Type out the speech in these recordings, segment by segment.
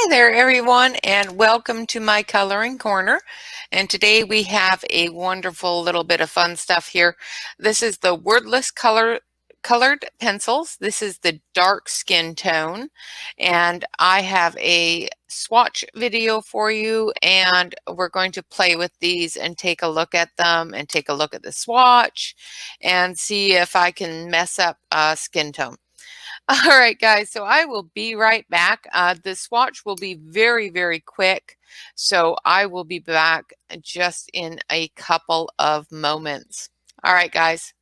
Hi there, everyone, and welcome to my coloring corner. And today we have a wonderful little bit of fun stuff here. This is the Colored pencils. This is the dark skin tone, and I have a swatch video for you, and we're going to play with these and take a look at them and take a look at the swatch and see if I can mess up skin tone. All right, guys, so I will be right back. The swatch will be very, very quick. So I will be back just in a couple of moments. All right, guys.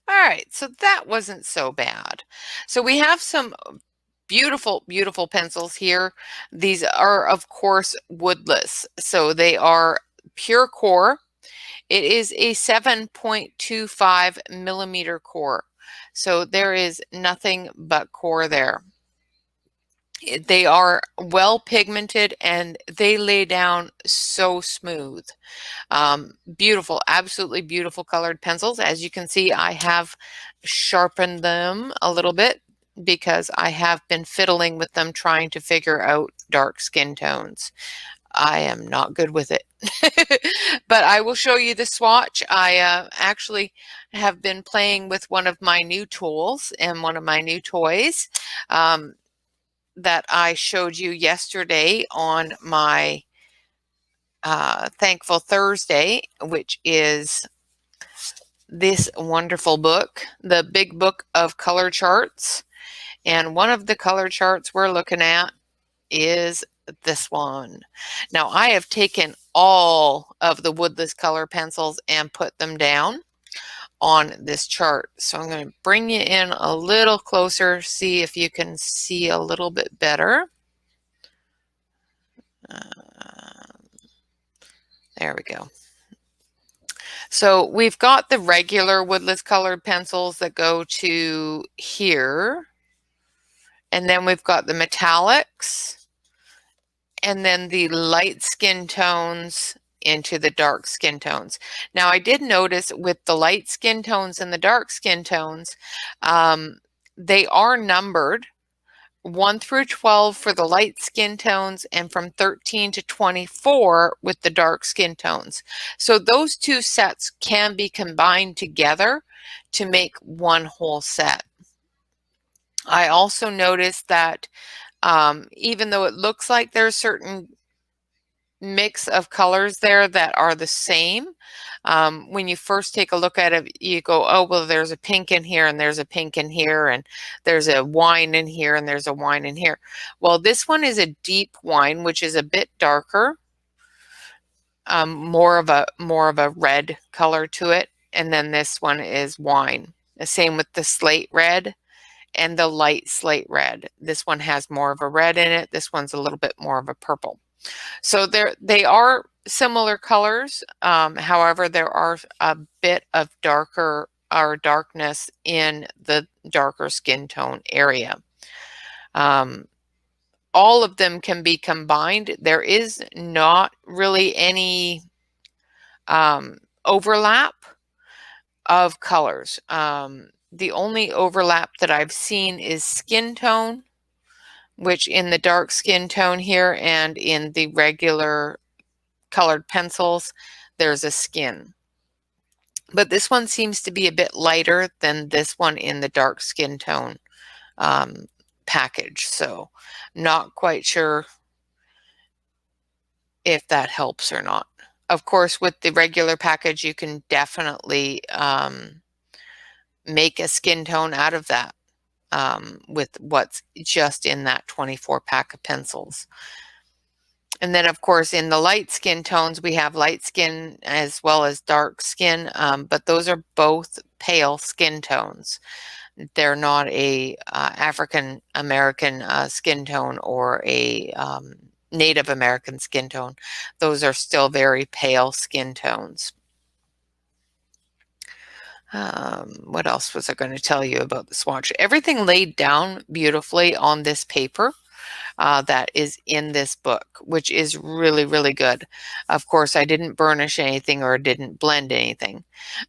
All right, so that wasn't so bad. So we have some beautiful, beautiful pencils here. These are, of course, woodless. So they are pure core. It is a 7.25 millimeter core. So there is nothing but core there. They are well pigmented and they lay down so smooth. Beautiful, absolutely beautiful colored pencils. As you can see, I have sharpened them a little bit because I have been fiddling with them trying to figure out dark skin tones. I am not good with it. But I will show you the swatch. I actually have been playing with one of my new tools and one of my new toys that I showed you yesterday on my Thankful Thursday, which is this wonderful book, the Big Book of Color Charts. And one of the color charts we're looking at is this one. Now, I have taken all of the Woodless Color pencils and put them down on this chart. So I'm going to bring you in a little closer, see if you can see a little bit better. There we go. So we've got the regular Woodless Colored pencils that go to here. And then we've got the metallics. And then the light skin tones into the dark skin tones. Now, I did notice with the light skin tones and the dark skin tones, they are numbered 1 through 12 for the light skin tones and from 13 to 24 with the dark skin tones. So those two sets can be combined together to make one whole set. I also noticed that even though it looks like there's certain mix of colors there that are the same, when you first take a look at it, you go, oh, well, there's a pink in here and there's a pink in here and there's a wine in here and there's a wine in here. Well, this one is a deep wine, which is a bit darker, more of a red color to it. And then this one is wine. The same with the slate red and the light slate red. This one has more of a red in it. This one's a little bit more of a purple. So they are similar colors. However, there are a bit of darker or darkness in the darker skin tone area. All of them can be combined. There is not really any overlap of colors. The only overlap that I've seen is skin tone, which in the dark skin tone here and in the regular colored pencils, there's a skin. But this one seems to be a bit lighter than this one in the dark skin tone package. So not quite sure if that helps or not. Of course, with the regular package, you can definitely make a skin tone out of that with what's just in that 24 pack of pencils. And then, of course, in the light skin tones, we have light skin as well as dark skin, but those are both pale skin tones. They're not a African American skin tone or a Native American skin tone. Those are still very pale skin tones. What else was I going to tell you about the swatch? Everything laid down beautifully on this paper that is in this book, which is really, really good. Of course, I didn't burnish anything or didn't blend anything,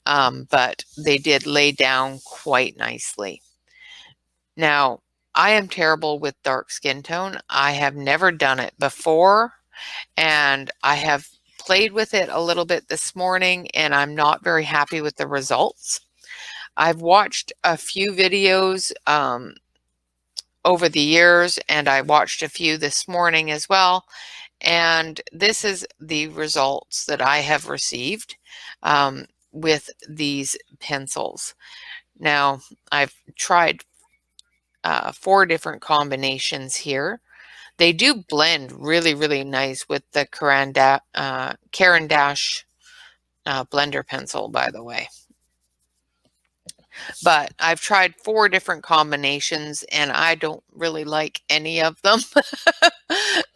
but they did lay down quite nicely. Now, I am terrible with dark skin tone. I have never done it before, and I have played with it a little bit this morning, and I'm not very happy with the results. I've watched a few videos over the years, and I watched a few this morning as well, and this is the results that I have received with these pencils. Now, I've tried 4 different combinations here. They do blend really, really nice with the Caran d'Ache blender pencil, by the way. But I've tried 4 different combinations, and I don't really like any of them.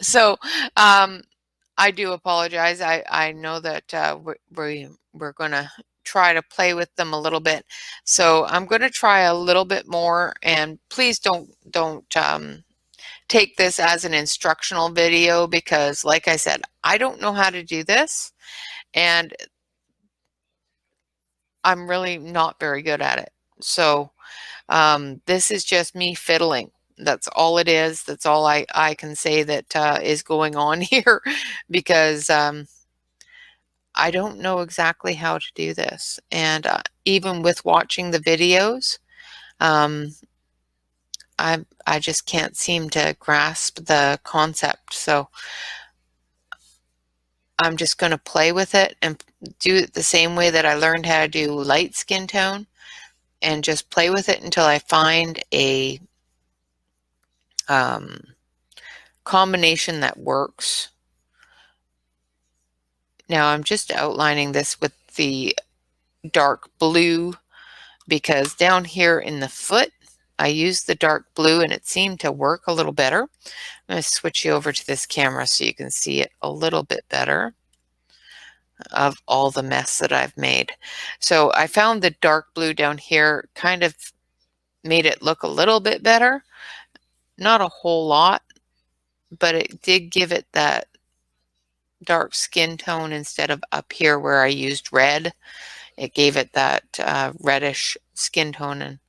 So I do apologize. I know that we're going to try to play with them a little bit. So I'm going to try a little bit more, and please don't take this as an instructional video, because like I said, I don't know how to do this, and I'm really not very good at it. So this is just me fiddling. That's all it is. That's all I can say that is going on here, because I don't know exactly how to do this. And even with watching the videos, um, I just can't seem to grasp the concept. So I'm just going to play with it and do it the same way that I learned how to do light skin tone, and just play with it until I find a combination that works. Now I'm just outlining this with the dark blue, because down here in the foot, I used the dark blue and it seemed to work a little better. I'm going to switch you over to this camera so you can see it a little bit better of all the mess that I've made. So I found the dark blue down here kind of made it look a little bit better. Not a whole lot, but it did give it that dark skin tone instead of up here where I used red. It gave it that reddish skin tone, and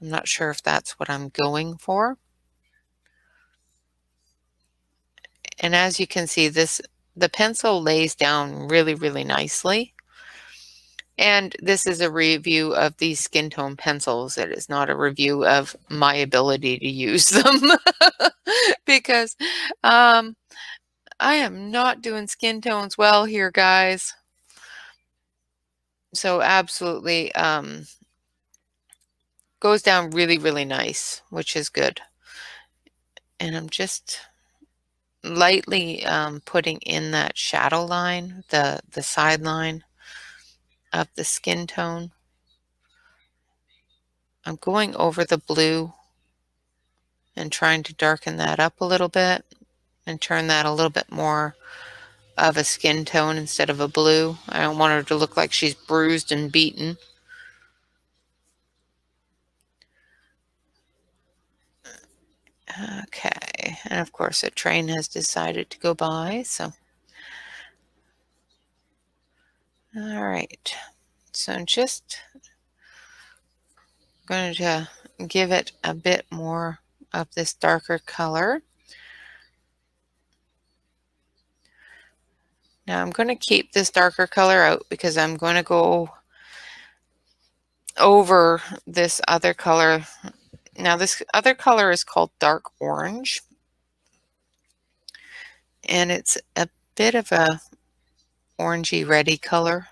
I'm not sure if that's what I'm going for. And as you can see, the pencil lays down really, really nicely. And this is a review of these skin tone pencils. It is not a review of my ability to use them, because I am not doing skin tones well here, guys. So absolutely goes down really, really nice, which is good. And I'm just lightly putting in that shadow line, the side line of the skin tone. I'm going over the blue and trying to darken that up a little bit and turn that a little bit more of a skin tone instead of a blue. I don't want her to look like she's bruised and beaten. Okay, and of course a train has decided to go by, so. All right, so I'm just going to give it a bit more of this darker color. Now I'm going to keep this darker color out because I'm going to go over this other color. Now this other color is called dark orange, and it's a bit of a orangey reddy color.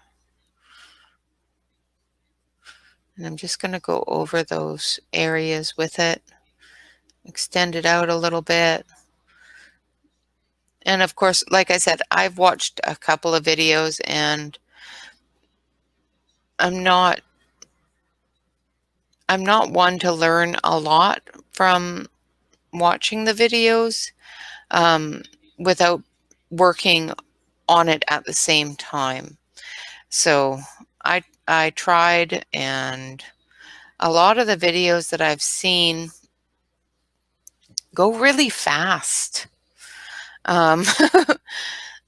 And I'm just going to go over those areas with it, extend it out a little bit, And of course, like I said, I've watched a couple of videos and I'm not I'm not one to learn a lot from watching the videos um, without working on it at the same time. So I tried, and a lot of the videos that I've seen go really fast. Um,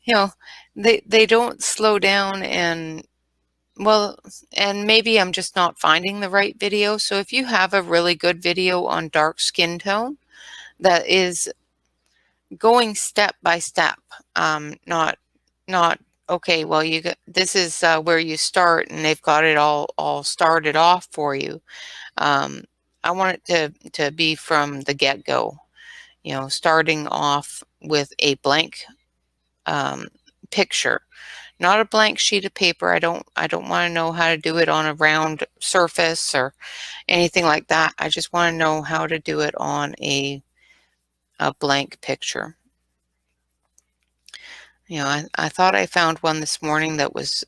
you know, they don't slow down, and well, and maybe I'm just not finding the right video. So if you have a really good video on dark skin tone that is going step by step, not okay, well, you got this is where you start, and they've got it all started off for you. Um, I want it to be from the get-go, starting off with a blank um, picture, not a blank sheet of paper. I don't want to know how to do it on a round surface or anything like that. I just want to know how to do it on a blank picture. I thought I found one this morning that was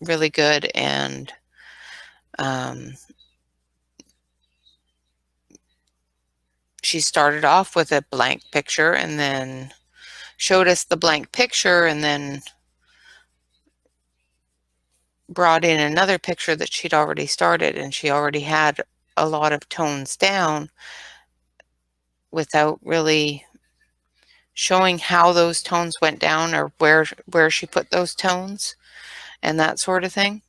really good, and um, she started off with a blank picture and then showed us the blank picture and then brought in another picture that she'd already started, and she already had a lot of tones down without really showing how those tones went down or where she put those tones and that sort of thing.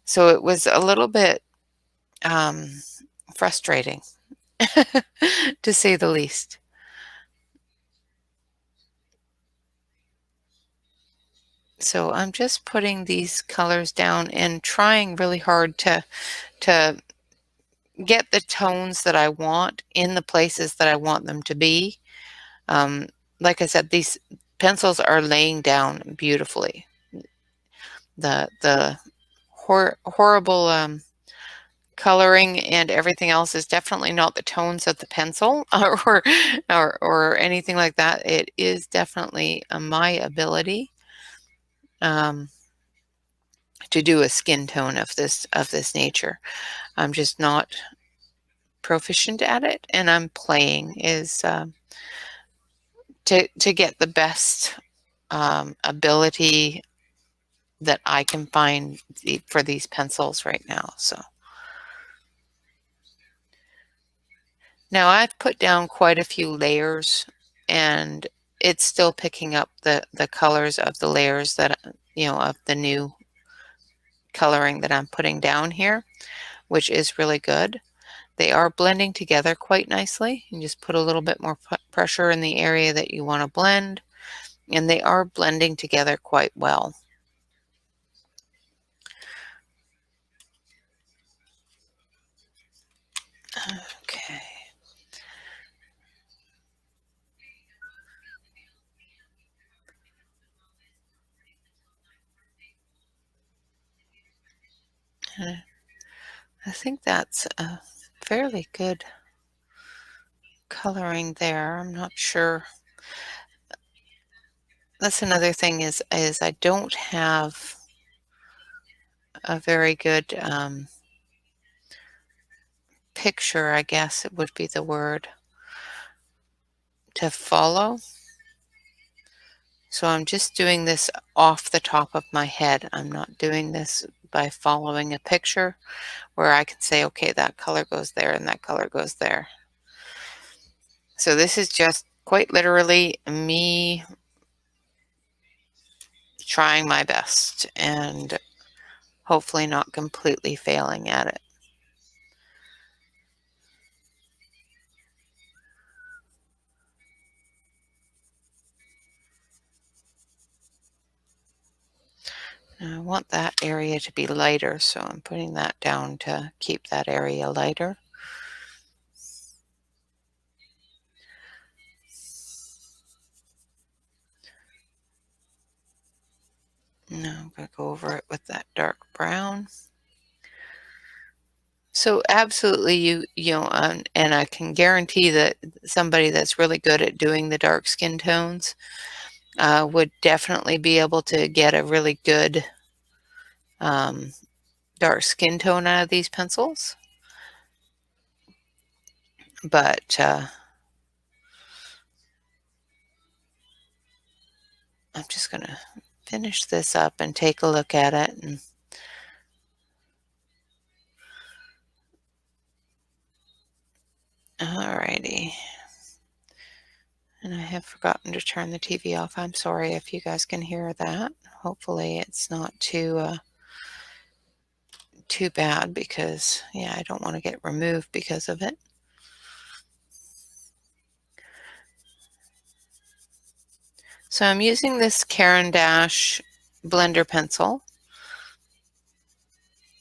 So it was a little bit um, frustrating, to say the least. So I'm just putting these colors down and trying really hard to get the tones that I want in the places that I want them to be. Um, like I said, these pencils are laying down beautifully. The horrible coloring and everything else is definitely not the tones of the pencil or anything like that. It is definitely my ability um, to do a skin tone of this nature. I'm just not proficient at it, and I'm playing is to get the best ability that I can find for these pencils right now. So now I've put down quite a few layers, and it's still picking up the colors of the layers that of the new coloring that I'm putting down here, which is really good. They are blending together quite nicely. You just put a little bit more pressure in the area that you want to blend, and they are blending together quite well. Okay. I think that's a fairly good coloring there. I'm not sure. That's another thing is I don't have a very good picture, I guess it would be the word, to follow. So I'm just doing this off the top of my head. I'm not doing this by following a picture where I can say, okay, that color goes there and that color goes there. So this is just quite literally me trying my best and hopefully not completely failing at it. Now I want that area to be lighter, so I'm putting that down to keep that area lighter. Now I'm going to go over it with that dark brown. So absolutely, and I can guarantee that somebody that's really good at doing the dark skin tones would definitely be able to get a really good um, dark skin tone out of these pencils. But I'm just going to finish this up and take a look at it. And alrighty. And I have forgotten to turn the TV off. I'm sorry if you guys can hear that. Hopefully it's not too bad, because yeah, I don't want to get removed because of it. So I'm using this Caran d'Ache blender pencil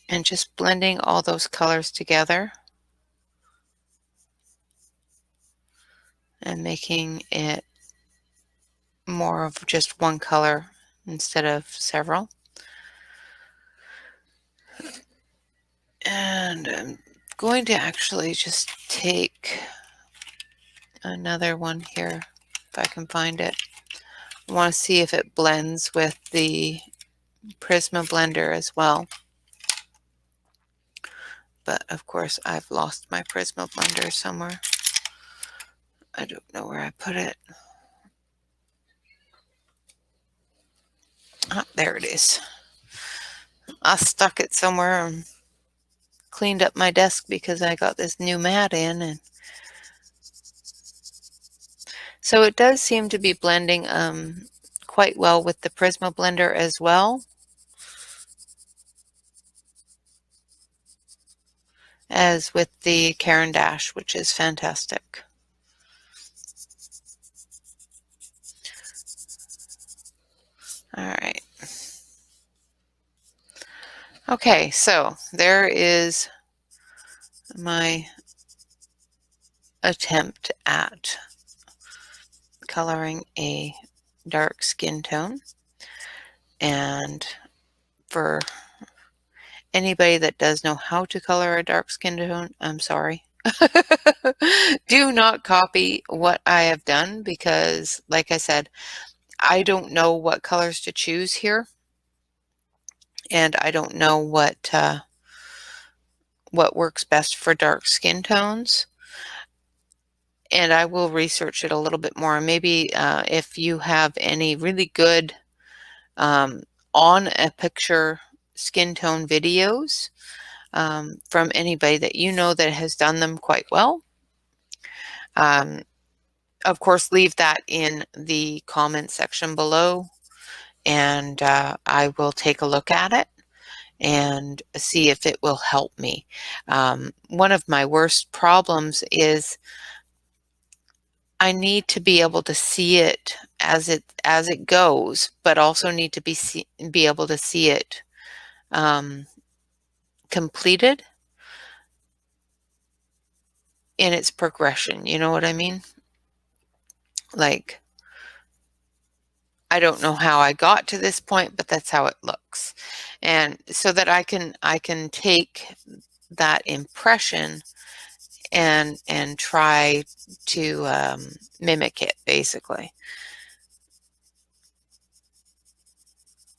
and just blending all those colors together and making it more of just one color instead of several. And I'm going to actually just take another one here, if I can find it. I want to see if it blends with the Prisma blender as well. But of course, I've lost my Prisma blender somewhere. I don't know where I put it. Ah, there it is. I stuck it somewhere and cleaned up my desk because I got this new mat in, and so it does seem to be blending quite well with the Prisma blender as well as with the Caran d'Ache, which is fantastic. All right. Okay, so there is my attempt at coloring a dark skin tone. And for anybody that does know how to color a dark skin tone, I'm sorry. Do not copy what I have done, because, like I said, I don't know what colors to choose here, and I don't know what works best for dark skin tones. And I will research it a little bit more. Maybe if you have any really good on a picture skin tone videos from anybody that you know that has done them quite well, of course, leave that in the comment section below, and I will take a look at it and see if it will help me. One of my worst problems is I need to be able to see it as it goes, but also need to be able to see it completed in its progression. You know what I mean? Like, I don't know how I got to this point, but that's how it looks. And so that I can take that impression and try to mimic it, basically.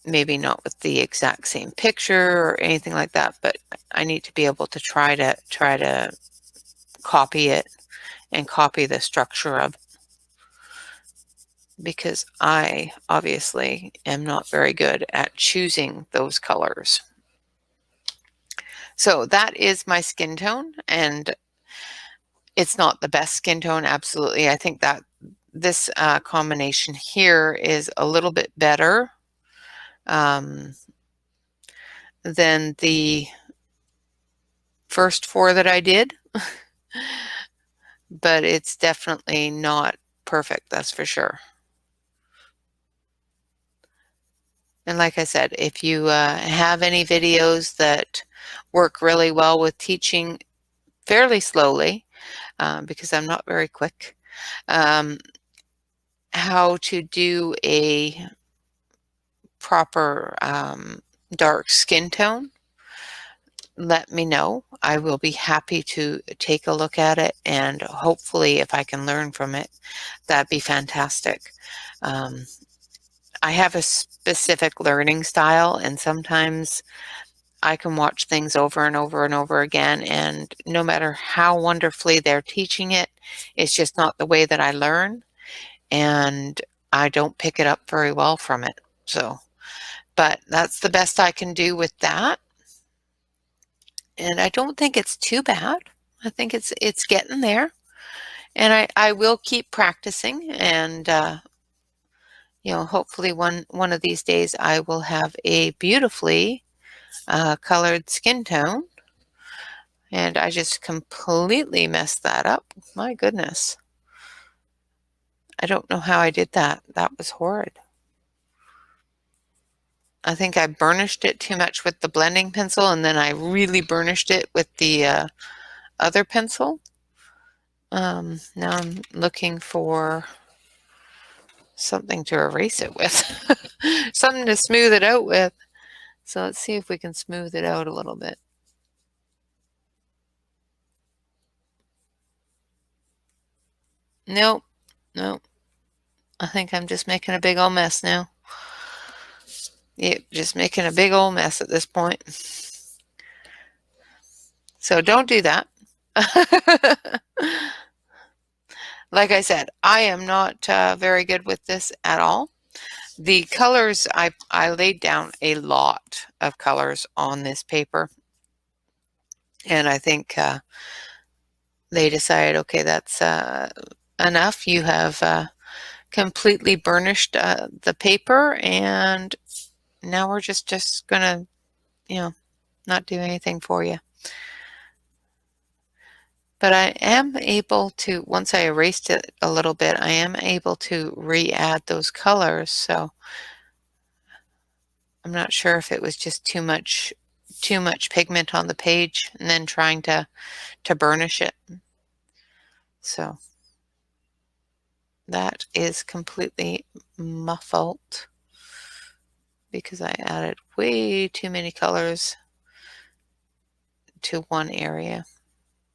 Maybe not with the exact same picture or anything like that, but I need to be able to try to copy it and copy the structure of it, because I obviously am not very good at choosing those colors. So that is my skin tone, and it's not the best skin tone, absolutely. I think that this combination here is a little bit better than the first four that I did, but it's definitely not perfect, that's for sure. And like I said, if you have any videos that work really well with teaching fairly slowly, because I'm not very quick, how to do a proper dark skin tone, let me know. I will be happy to take a look at it, and hopefully if I can learn from it, that'd be fantastic. Um, I have a specific learning style, and sometimes I can watch things over and over and over again, and no matter how wonderfully they're teaching it, it's just not the way that I learn, and I don't pick it up very well from it. So, but that's the best I can do with that. And I don't think it's too bad. I think it's getting there. And I will keep practicing, and hopefully one of these days I will have a beautifully colored skin tone. And I just completely messed that up. My goodness. I don't know how I did that. That was horrid. I think I burnished it too much with the blending pencil, and then I really burnished it with the other pencil. Now I'm looking for something to erase it with, something to smooth it out with. So let's see if we can smooth it out a little bit. Nope, nope. I think I'm just making a big old mess now. Yep, just making a big old mess at this point. So don't do that. Like I said, I am not very good with this at all. The colors, I laid down a lot of colors on this paper, and I think they decided, okay, that's enough. You have completely burnished the paper, and now we're just gonna, not do anything for you. But I am able to, once I erased it a little bit, I am able to re-add those colors. So I'm not sure if it was just too much pigment on the page and then trying to burnish it. So that is completely my fault because I added way too many colors to one area,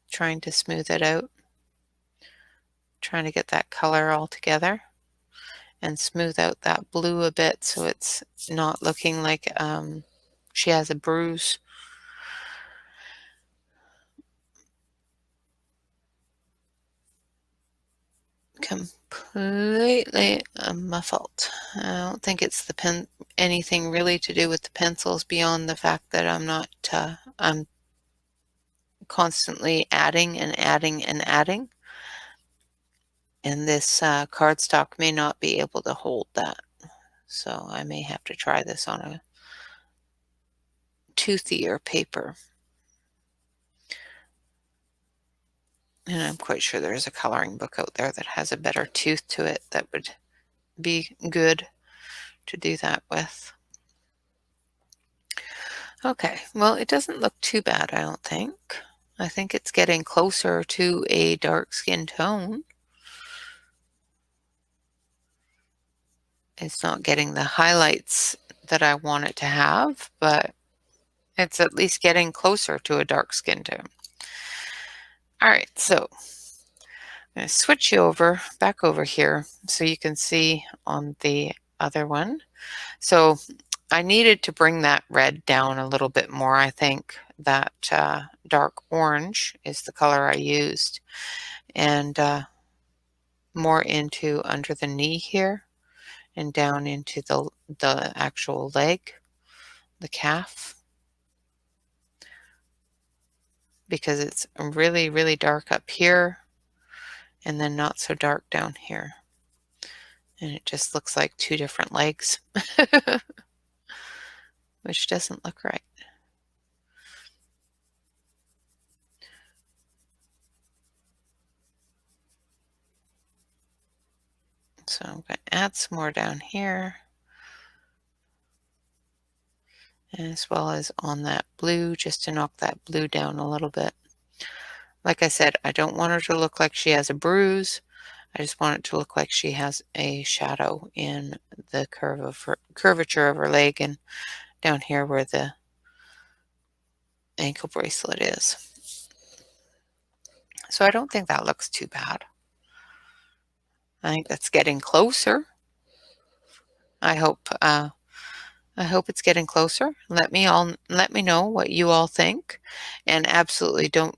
trying to smooth it out, trying to get that color all together and smooth out that blue a bit so it's not looking like she has a bruise. Completely my fault. I don't think it's anything really to do with the pencils beyond the fact that I'm constantly adding and adding and adding, and this cardstock may not be able to hold that. So I may have to try this on a toothier paper. And I'm quite sure there's a coloring book out there that has a better tooth to it that would be good to do that with. Okay, well, it doesn't look too bad, I don't think. I think it's getting closer to a dark skin tone. It's not getting the highlights that I want it to have, but it's at least getting closer to a dark skin tone. All right, so I'm going to switch you back over here so you can see on the other one. So I needed to bring that red down a little bit more. I think that dark orange is the color I used, and more into under the knee here and down into the actual leg, the calf, because it's really, really dark up here and then not so dark down here. And it just looks like two different legs, which doesn't look right. So I'm going to add some more down here, as well as on that blue, just to knock that blue down a little bit. Like I said, I don't want her to look like she has a bruise. I just want it to look like she has a shadow in the curvature of her leg and down here where the ankle bracelet is. So I don't think that looks too bad. I think that's getting closer. I hope it's getting closer. Let me know what you all think, and absolutely don't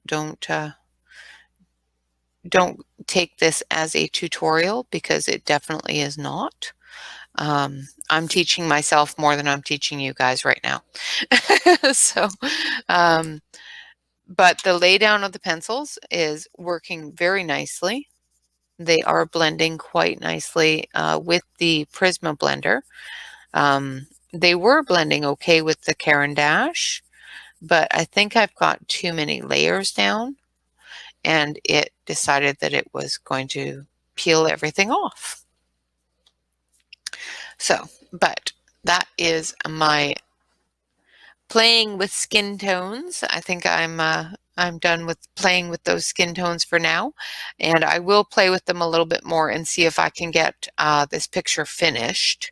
take this as a tutorial, because it definitely is not. I'm teaching myself more than I'm teaching you guys right now. So, but the laydown of the pencils is working very nicely. They are blending quite nicely with the Prisma blender. They were blending okay with the Caran d'Ache, but I think I've got too many layers down, and it decided that it was going to peel everything off. So, but that is my playing with skin tones. I think I'm done with playing with those skin tones for now, and I will play with them a little bit more and see if I can get this picture finished.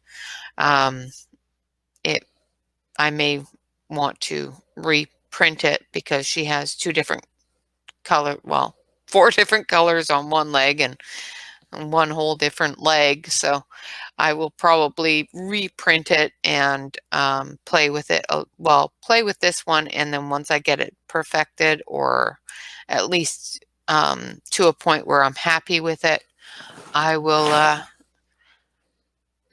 I may want to reprint it, because she has two different four different colors on one leg and one whole different leg. So I will probably reprint it and play with it. Play with this one, and then once I get it perfected, or at least to a point where I'm happy with it, I will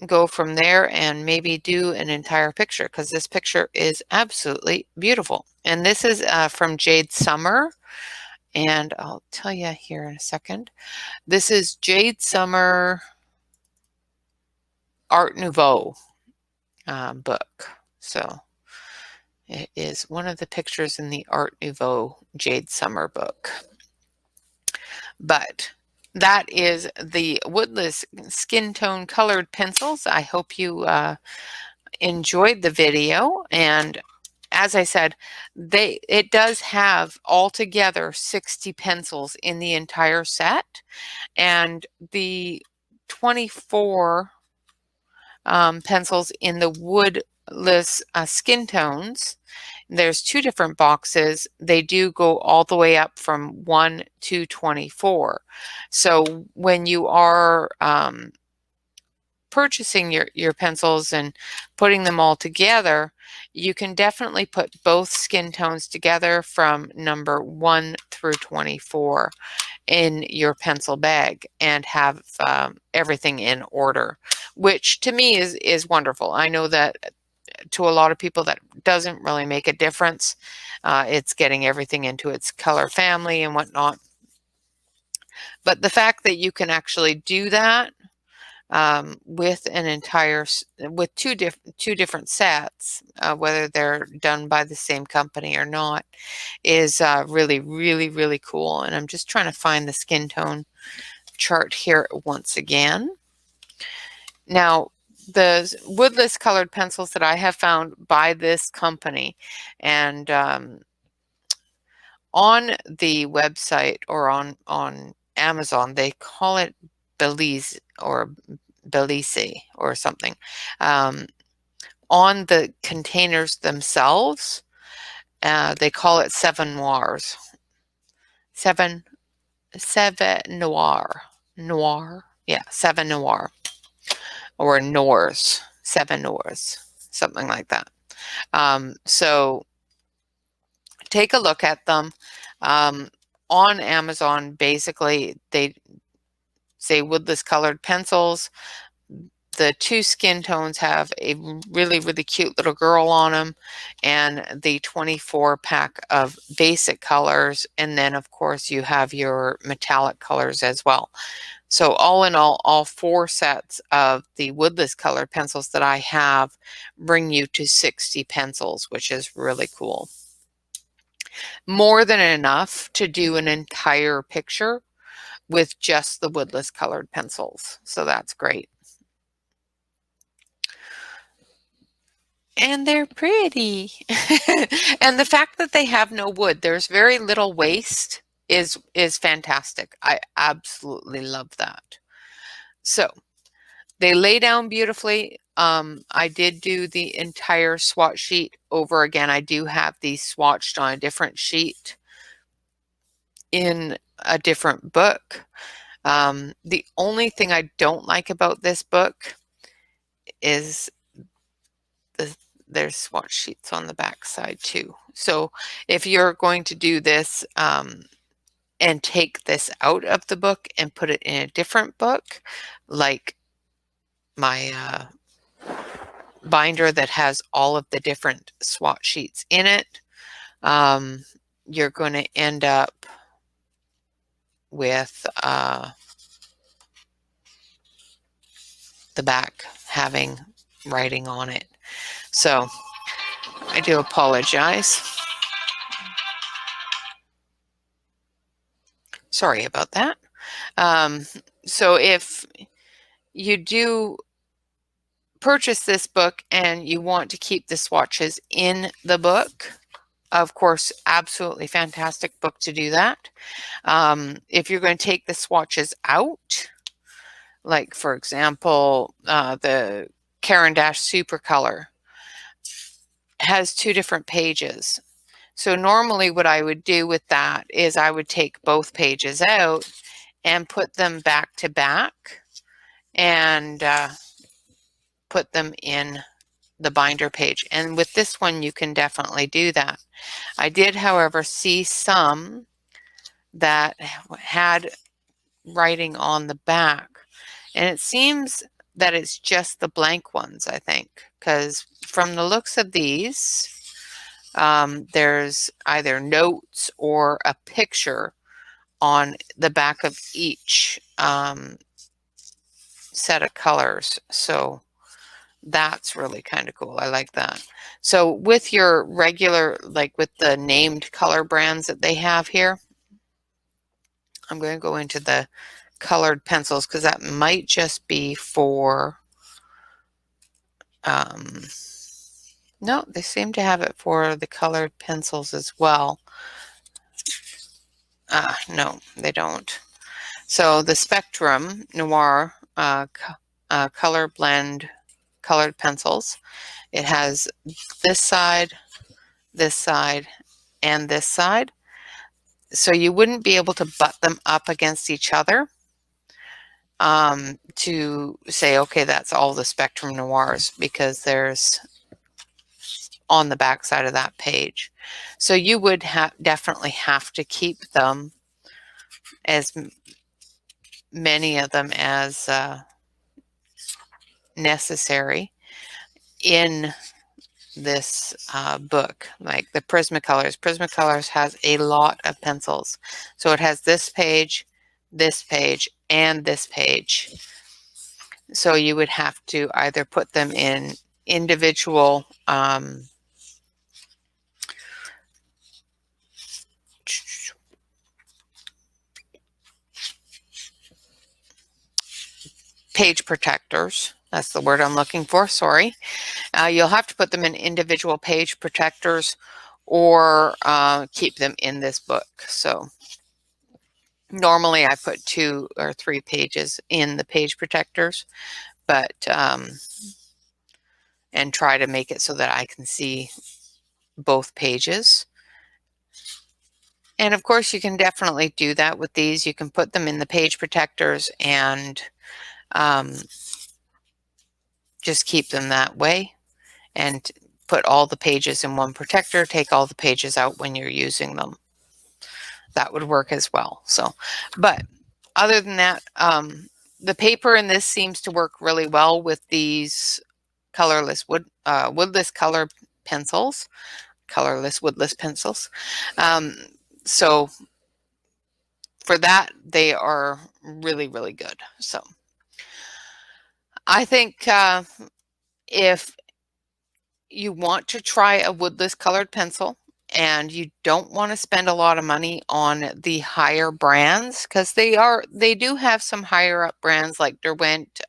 go from there and maybe do an entire picture, because this picture is absolutely beautiful. And this is from Jade Summer, and I'll tell you here in a second. This is Jade Summer Art Nouveau book. So it is one of the pictures in the Art Nouveau Jade Summer book. But that is the Woodless Skin Tone Colored Pencils. I hope you enjoyed the video, and as I said, it does have altogether 60 pencils in the entire set, and the 24 pencils in the Woodless Skin Tones. There's two different boxes. They do go all the way up from 1 to 24. So when you are purchasing your pencils and putting them all together, you can definitely put both skin tones together from number 1 through 24 in your pencil bag, and have everything in order, which to me is wonderful. I know that to a lot of people that doesn't really make a difference. It's getting everything into its color family and whatnot. But the fact that you can actually do that with with two different sets, whether they're done by the same company or not, is really, really, really cool. And I'm just trying to find the skin tone chart here once again. Now, the Woodless Colored pencils that I have found by this company, and on the website or on Amazon, they call it Belize or something. On the containers themselves, they call it Seven Noirs. Seven Noir. Yeah, Seven Noir. Or Noirs. Seven Noirs. Something like that. So take a look at them. On Amazon, basically, they say Woodless Colored pencils. The two skin tones have a really, really cute little girl on them, and the 24 pack of basic colors. And then, of course, you have your metallic colors as well. So all in all four sets of the Woodless Colored pencils that I have bring you to 60 pencils, which is really cool. More than enough to do an entire picture with just the Woodless Colored pencils. So that's great. And they're pretty. And the fact that they have no wood, there's very little waste, is fantastic. I absolutely love that. So They lay down beautifully. I did do the entire swatch sheet over again. I do have these swatched on a different sheet in a different book. The only thing I don't like about this book is there's swatch sheets on the back side too. So if you're going to do this and take this out of the book and put it in a different book, like my binder that has all of the different swatch sheets in it, you're going to end up with the back having writing on it. So I do apologize. Sorry about that. So if you do purchase this book and you want to keep the swatches in the book, of course, absolutely fantastic book to do that. If you're going to take the swatches out, like for example, the Caran d'Ache Super Color has 2 different pages. So normally what I would do with that is I would take both pages out and put them back to back and put them in the binder page. And with this one, you can definitely do that. I did, however, see some that had writing on the back, and it seems that it's just the blank ones, I think, because from the looks of these, there's either notes or a picture on the back of each set of colors. So that's really kind of cool. I like that. So with your regular, like with the named color brands that they have here, I'm going to go into the colored pencils because that might just be for, no, they seem to have it for the colored pencils as well. No, they don't. So the Spectrum Noir Color Blend colored pencils, it has this side, and this side. So you wouldn't be able to butt them up against each other to say, okay, that's all the Spectrum Noirs, because there's on the back side of that page. So you would definitely have to keep them, as many of them as necessary, in this book. Like the Prismacolors. Prismacolors has a lot of pencils. So it has this page, and this page. So you would have to either put them in individual page protectors. That's the word I'm looking for, sorry. You'll have to put them in individual page protectors or keep them in this book. So normally I put 2 or 3 pages in the page protectors, but and try to make it so that I can see both pages. And of course you can definitely do that with these. You can put them in the page protectors and just keep them that way and put all the pages in one protector, take all the pages out when you're using them. That would work as well. So, but other than that, the paper in this seems to work really well with these colorless woodless color pencils, woodless pencils. So for that, they are really, really good. So I think if you want to try a woodless colored pencil and you don't want to spend a lot of money on the higher brands, because they do have some higher up brands like Derwent,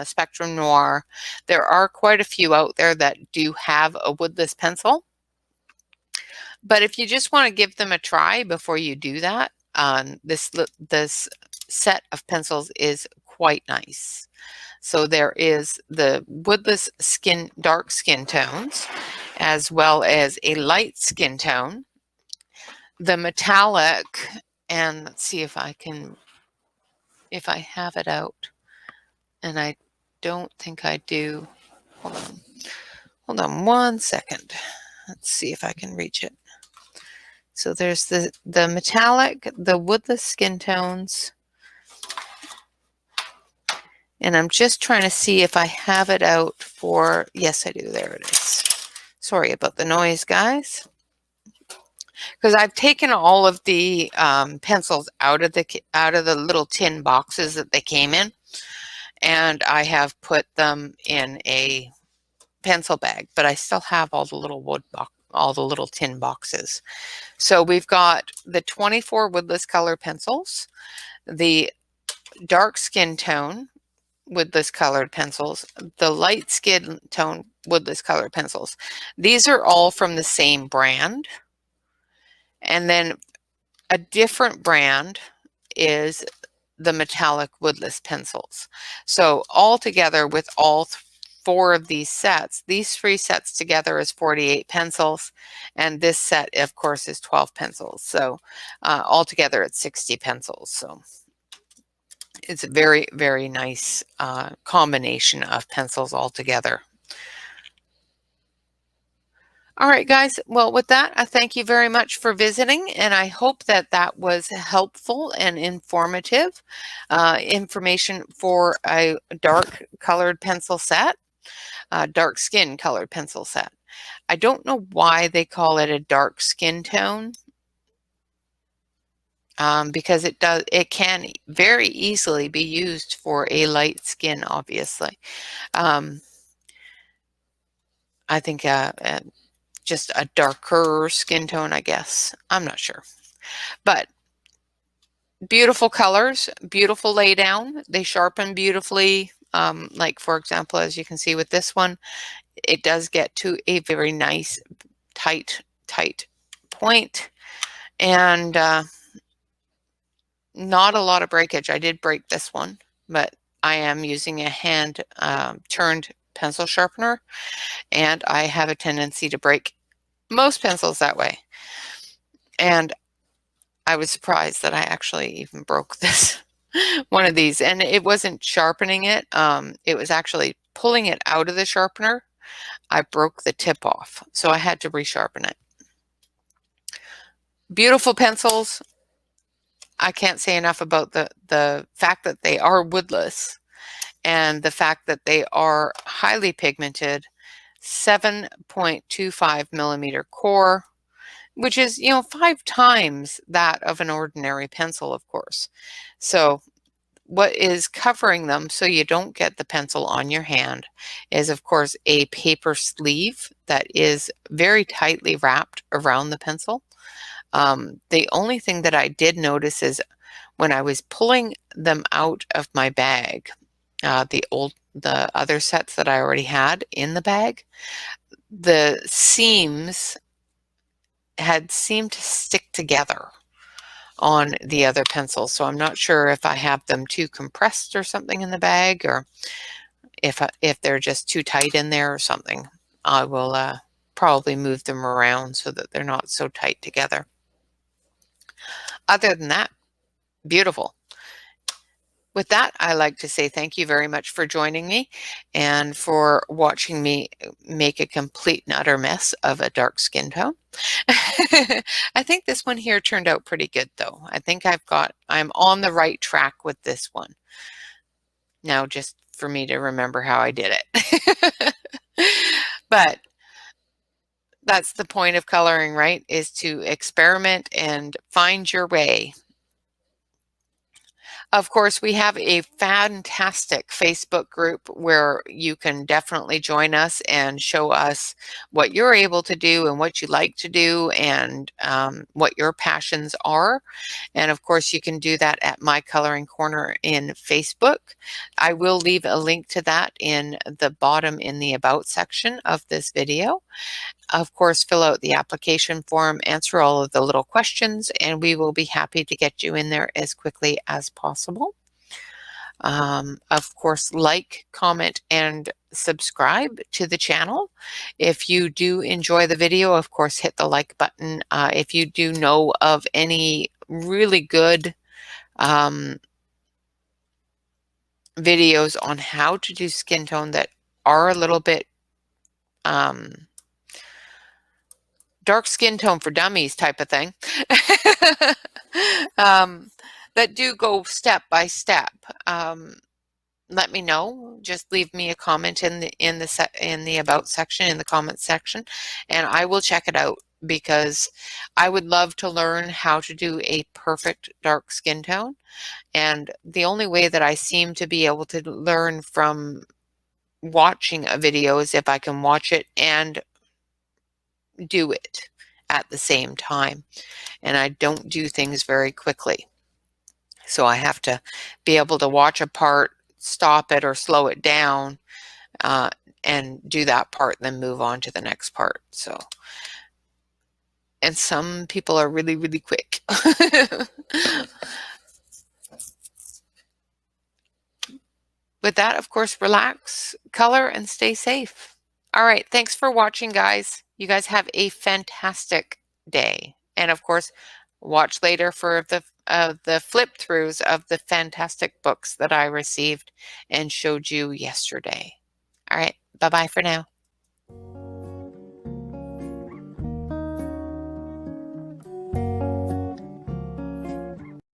Spectrum Noir. There are quite a few out there that do have a woodless pencil. But if you just want to give them a try before you do that, this set of pencils is quite nice. So there is the woodless dark skin tones, as well as a light skin tone, the metallic, and let's see if I have it out, and I don't think I do. Hold on 1 second. Let's see if I can reach it. So there's the metallic, the woodless skin tones, and I'm just trying to see if I have it out for, yes, I do. There it is. Sorry about the noise, guys. Because I've taken all of the pencils out of the little tin boxes that they came in, and I have put them in a pencil bag, but I still have all the little all the little tin boxes. So we've got the 24 Woodless Color pencils, the dark skin tone Woodless Colored pencils, the light skin tone Woodless Colored pencils. These are all from the same brand. And then a different brand is the metallic woodless pencils. So all together with all 4 of these 3 sets together is 48 pencils, and this set, of course, is 12 pencils. So altogether it's 60 pencils. So it's a very, very nice combination of pencils all together. All right, guys. Well, with that, I thank you very much for visiting, and I hope that that was helpful and informative information for a dark colored pencil set, dark skin colored pencil set. I don't know why they call it a dark skin tone, because it can very easily be used for a light skin, obviously. I think just a darker skin tone, I guess. I'm not sure. But beautiful colors, beautiful lay down. They sharpen beautifully. Like, for example, as you can see with this one, it does get to a very nice, tight point. And not a lot of breakage. I did break this one, but I am using a hand turned pencil sharpener, and I have a tendency to break most pencils that way. And I was surprised that I actually even broke this one of these, and it wasn't sharpening it. It was actually pulling it out of the sharpener. I broke the tip off, so I had to resharpen it. Beautiful pencils. I can't say enough about the fact that they are woodless and the fact that they are highly pigmented, 7.25 millimeter core, which is, 5 times that of an ordinary pencil, of course. So what is covering them so you don't get the pencil on your hand is, of course, a paper sleeve that is very tightly wrapped around the pencil. The only thing that I did notice is when I was pulling them out of my bag, the other sets that I already had in the bag, the seams had seemed to stick together on the other pencils. So I'm not sure if I have them too compressed or something in the bag, or if they're just too tight in there or something. I will probably move them around so that they're not so tight together. Other than that, beautiful. With that, I like to say thank you very much for joining me and for watching me make a complete and utter mess of a dark skin tone. I think this one here turned out pretty good, though. I think I'm on the right track with this one. Now, just for me to remember how I did it. But that's the point of coloring, right? Is to experiment and find your way. Of course, we have a fantastic Facebook group where you can definitely join us and show us what you're able to do and what you like to do, and what your passions are. And of course, you can do that at My Coloring Corner in Facebook. I will leave a link to that in the bottom in the About section of this video. Of course, fill out the application form, answer all of the little questions, and we will be happy to get you in there as quickly as possible. Of course, like, comment, and subscribe to the channel. If you do enjoy the video, of course, hit the like button. If you do know of any really good videos on how to do skin tone that are a little bit dark skin tone for dummies type of thing, that do go step by step, let me know. Just leave me a comment in the about section, in the comments section, and I will check it out, because I would love to learn how to do a perfect dark skin tone. And the only way that I seem to be able to learn from watching a video is if I can watch it and do it at the same time. And I don't do things very quickly. So I have to be able to watch a part, stop it or slow it down, and do that part, then move on to the next part. So, and some people are really, really quick. With that, of course, relax, color, and stay safe. All right. Thanks for watching, guys. You guys have a fantastic day. And of course, watch later for the flip throughs of the fantastic books that I received and showed you yesterday. All right. Bye-bye for now.